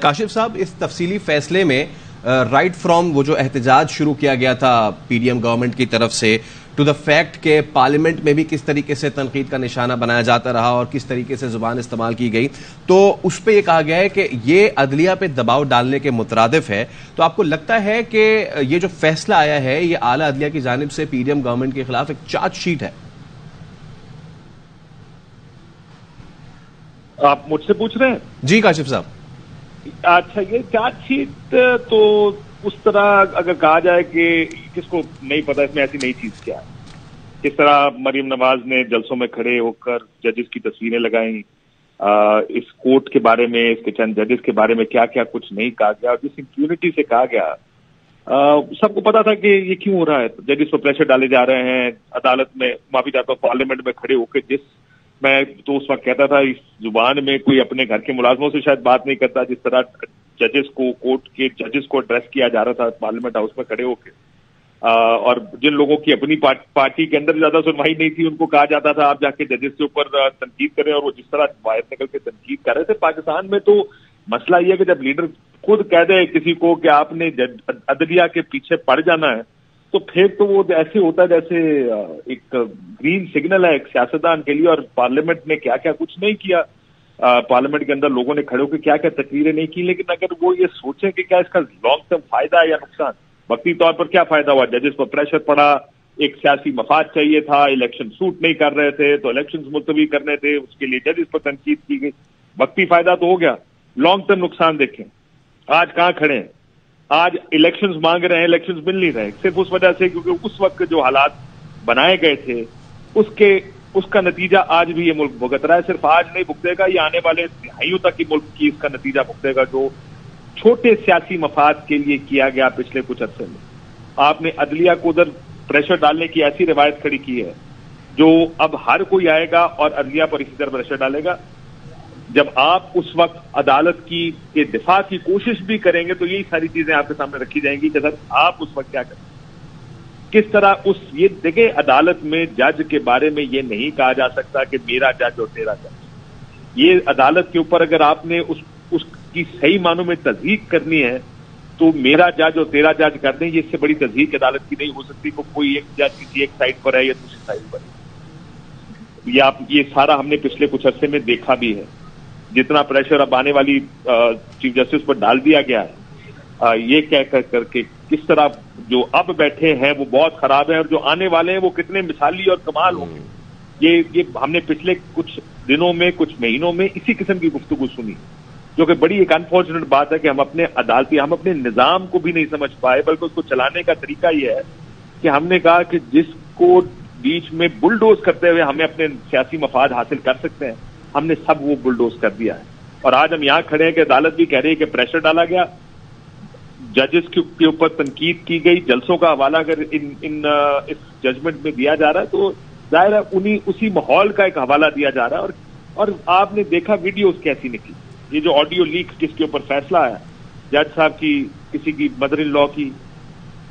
کاشف صاحب، اس تفصیلی فیصلے میں رائٹ فرام وہ جو احتجاج شروع کیا گیا تھا پی ڈی ایم گورنمنٹ کی طرف سے ٹو دا فیکٹ کہ پارلیمنٹ میں بھی کس طریقے سے تنقید کا نشانہ بنایا جاتا رہا اور کس طریقے سے زبان استعمال کی گئی، تو اس پہ یہ کہا گیا ہے کہ یہ عدلیہ پہ دباؤ ڈالنے کے مترادف ہے. تو آپ کو لگتا ہے کہ یہ جو فیصلہ آیا ہے یہ اعلیٰ عدلیہ کی جانب سے پی ڈی ایم گورنمنٹ کے خلاف ایک چارج شیٹ ہے؟ آپ مجھ سے پوچھ رہے ہیں؟ جی کاشف صاحب. اچھا، یہ چارج شیٹ تو اس طرح اگر کہا جائے کہ کس کو نہیں پتا اس میں ایسی نئی چیز کیا ہے. کس طرح مریم نواز نے جلسوں میں کھڑے ہو کر ججز کی تصویریں لگائیں، اس کورٹ کے بارے میں، اس کے چند ججز کے بارے میں کیا کیا کچھ نہیں کہا گیا، جس امپیونٹی سے کہا گیا. سب کو پتا تھا کہ یہ کیوں ہو رہا ہے. ججز پر پریشر ڈالے جا رہے ہیں عدالت میں، معافی چاہتا ہوں، پارلیمنٹ میں کھڑے ہو کے. میں تو اس وقت کہتا تھا اس زبان میں کوئی اپنے گھر کے ملازموں سے شاید بات نہیں کرتا جس طرح ججز کو، کورٹ کے ججز کو ایڈریس کیا جا رہا تھا پارلیمنٹ ہاؤس میں کھڑے ہو کے. اور جن لوگوں کی اپنی پارٹی کے اندر زیادہ سنوائی نہیں تھی ان کو کہا جاتا تھا آپ جا کے ججز کے اوپر تنقید کریں، اور وہ جس طرح باہر نکل کے تنقید کر رہے تھے. پاکستان میں تو مسئلہ یہ ہے کہ جب لیڈر خود کہہ دے کسی کو کہ آپ نے عدلیہ کے پیچھے پڑ جانا ہے تو پھر تو وہ ایسے ہوتا ہے جیسے ایک گرین سگنل ہے ایک سیاستدان کے لیے. اور پارلیمنٹ نے کیا کیا کچھ نہیں کیا، پارلیمنٹ کے اندر لوگوں نے کھڑے ہو کے کیا کیا تقریریں نہیں کی. لیکن اگر وہ یہ سوچیں کہ کیا اس کا لانگ ٹرم فائدہ ہے یا نقصان، وقتی طور پر کیا فائدہ ہوا، ججز پر پریشر پڑا، ایک سیاسی مفاد چاہیے تھا، الیکشن سوٹ نہیں کر رہے تھے تو الیکشن ملتوی کرنے تھے، اس کے لیے ججز پر تنقید کی گئی. وقتی فائدہ تو ہو گیا، لانگ ٹرم نقصان دیکھیں. آج کہاں کھڑے ہیں؟ آج الیکشنز مانگ رہے ہیں، الیکشنز مل نہیں رہے، صرف اس وجہ سے کیونکہ اس وقت جو حالات بنائے گئے تھے اس کا نتیجہ آج بھی یہ ملک بھگت رہا ہے. صرف آج نہیں بھگتے گا، یہ آنے والے دہائیوں تک ہی ملک کی اس کا نتیجہ بھگتے گا جو چھوٹے سیاسی مفاد کے لیے کیا گیا پچھلے کچھ عرصے میں. آپ نے عدلیہ کو ادھر پریشر ڈالنے کی ایسی روایت کھڑی کی ہے جو اب ہر کوئی آئے گا اور عدلیہ پر اسی طرح پریشر ڈالے گا. جب آپ اس وقت عدالت کی دفاع کی کوشش بھی کریں گے تو یہی ساری چیزیں آپ کے سامنے رکھی جائیں گی کہ سر آپ اس وقت کیا کریں، کس طرح یہ دیکھیں عدالت میں جج کے بارے میں یہ نہیں کہا جا سکتا کہ میرا جج اور تیرا جج. یہ عدالت کے اوپر اگر آپ نے اس کی صحیح معنوں میں تصدیق کرنی ہے تو میرا جج اور تیرا جج کر دیں. یہ اس سے بڑی تصدیق عدالت کی نہیں ہو سکتی کہ کوئی ایک جج کسی ایک سائڈ پر ہے یا دوسری سائڈ پر ہے. یہ سارا ہم نے پچھلے کچھ عرصے میں دیکھا بھی ہے. جتنا پریشر اب آنے والی چیف جسٹس پر ڈال دیا گیا ہے، یہ کہہ کر کے کس طرح جو اب بیٹھے ہیں وہ بہت خراب ہیں اور جو آنے والے ہیں وہ کتنے مثالی اور کمال ہوں گے. یہ ہم نے پچھلے کچھ دنوں میں، کچھ مہینوں میں اسی قسم کی گفتگو سنی جو کہ بڑی ایک انفارچونیٹ بات ہے کہ ہم اپنے نظام کو بھی نہیں سمجھ پائے، بلکہ اس کو چلانے کا طریقہ یہ ہے کہ ہم نے کہا کہ جس کو بیچ میں بلڈوز کرتے ہوئے ہمیں اپنے سیاسی مفاد حاصل کر سکتے ہیں ہم نے سب وہ بلڈوز کر دیا ہے. اور آج ہم یہاں کھڑے ہیں کہ عدالت بھی کہہ رہی ہے کہ پریشر ڈالا گیا، ججز کے اوپر تنقید کی گئی، جلسوں کا حوالہ اگر اس ججمنٹ میں دیا جا رہا ہے تو ظاہر ہے اسی ماحول کا ایک حوالہ دیا جا رہا ہے. اور آپ نے دیکھا ویڈیوز کیسی نکلی. یہ جو آڈیو لیک جس کے اوپر فیصلہ آیا، جج صاحب کی کسی کی مدر ان لا کی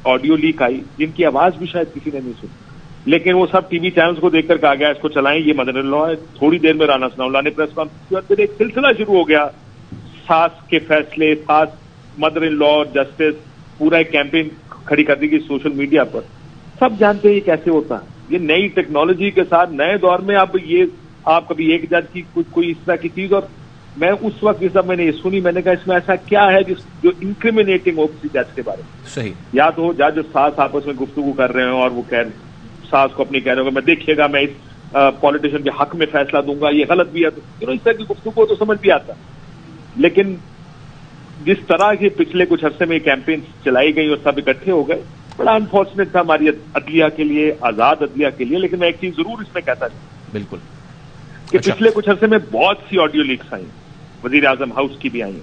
آڈیو لیک آئی جن کی آواز بھی شاید کسی نے نہیں سنی، لیکن وہ سب ٹی وی چینلز کو دیکھ کر کہا گیا اس کو چلائیں، یہ مدر ان لا ہے. تھوڑی دیر میں رانا ثناء اللہ نے پریس کانفرنس کی اور پھر ایک سلسلہ شروع ہو گیا، ساس کے فیصلے، ساس، مدر ان لا، جسٹس، پورا ایک کیمپین کھڑی کر دی گئی سوشل میڈیا پر. سب جانتے ہیں یہ کیسے ہوتا ہے. یہ نئی ٹیکنالوجی کے ساتھ نئے دور میں اب آپ کبھی ایک جج کی کوئی اس طرح کی چیز. اور میں اس وقت جب میں نے یہ سنی میں نے کہا اس میں ایسا کیا ہے جو انکریمنیٹنگ ہو کسی جج کے بارے میں. صحیح، یا تو جج ساس آپس میں گفتگو کر رہے ہوں اور وہ ساس کو اپنی کہہ رہے ہوں کہ میں دیکھیے گا میں اس پولیٹیشین کے حق میں فیصلہ دوں گا، یہ غلط بھی ہے تو اس طرح کی گفتگو تو سمجھ بھی آتا. لیکن جس طرح کے پچھلے کچھ عرصے میں کیمپین چلائی گئی اور سب اکٹھے ہو گئے، بڑا انفارچونیٹ تھا ہماری عدلیہ کے لیے، آزاد عدلیہ کے لیے. لیکن میں ایک چیز ضرور اس میں کہتا ہوں بالکل کہ پچھلے کچھ عرصے میں بہت سی آڈیو لیکس آئی، وزیر اعظم ہاؤس کی بھی آئی ہیں،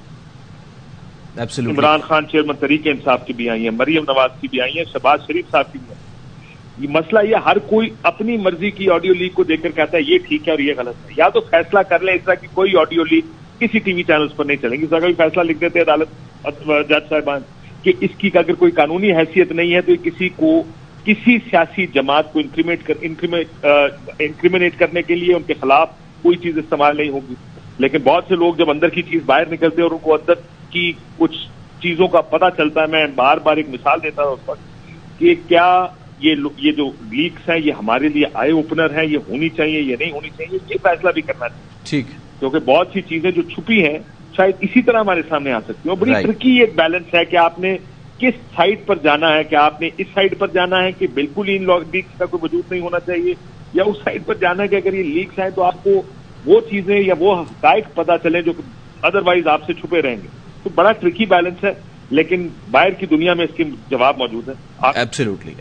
عمران خان چیئرمین تحریک انصاف کی بھی آئی ہیں، مریم نواز کی بھی آئی ہیں، شہباز شریف صاحب کی بھی آئی ہیں. یہ مسئلہ یہ ہر کوئی اپنی مرضی کی آڈیو لیک کو دیکھ کر کہتا ہے یہ ٹھیک ہے اور یہ غلط ہے. یا تو فیصلہ کر لیں اس طرح کی کوئی آڈیو لیک کسی ٹی وی چینلز پر نہیں چلیں گی. اس طرح کا فیصلہ لکھ دیتے عدالت جج صاحبان کہ اس کی اگر کوئی قانونی حیثیت نہیں ہے تو کسی سیاسی جماعت کو انکریمنیٹ کرنے کے لیے ان کے خلاف کوئی چیز استعمال نہیں ہوگی. لیکن بہت سے لوگ جب اندر کی چیز باہر نکلتے ہیں اور ان کو کی کچھ چیزوں کا پتہ چلتا ہے. میں بار بار ایک مثال دیتا تھا اس وقت کہ کیا یہ جو لیکس ہیں یہ ہمارے لیے آئی اوپنر ہیں, یہ ہونی چاہیے, یہ نہیں ہونی چاہیے, یہ فیصلہ بھی کرنا چاہیے. ٹھیک, کیونکہ بہت سی چیزیں جو چھپی ہیں شاید اسی طرح ہمارے سامنے آ سکتی ہیں. اور بڑی ٹرکی ایک بیلنس ہے کہ آپ نے کس سائڈ پر جانا ہے, کہ آپ نے اس سائڈ پر جانا ہے کہ بالکل ہی ان لیکس کا کوئی وجود نہیں ہونا چاہیے, یا اس سائڈ پر جانا ہے کہ اگر یہ لیکس ہیں تو آپ کو وہ چیزیں یا وہ حقائق پتہ چلیں جو ادروائز آپ سے چھپے رہیں گے. تو بڑا ٹرکی بیلنس ہے, لیکن باہر کی دنیا میں اس کے جواب موجود ہے. ایبسلیوٹلی.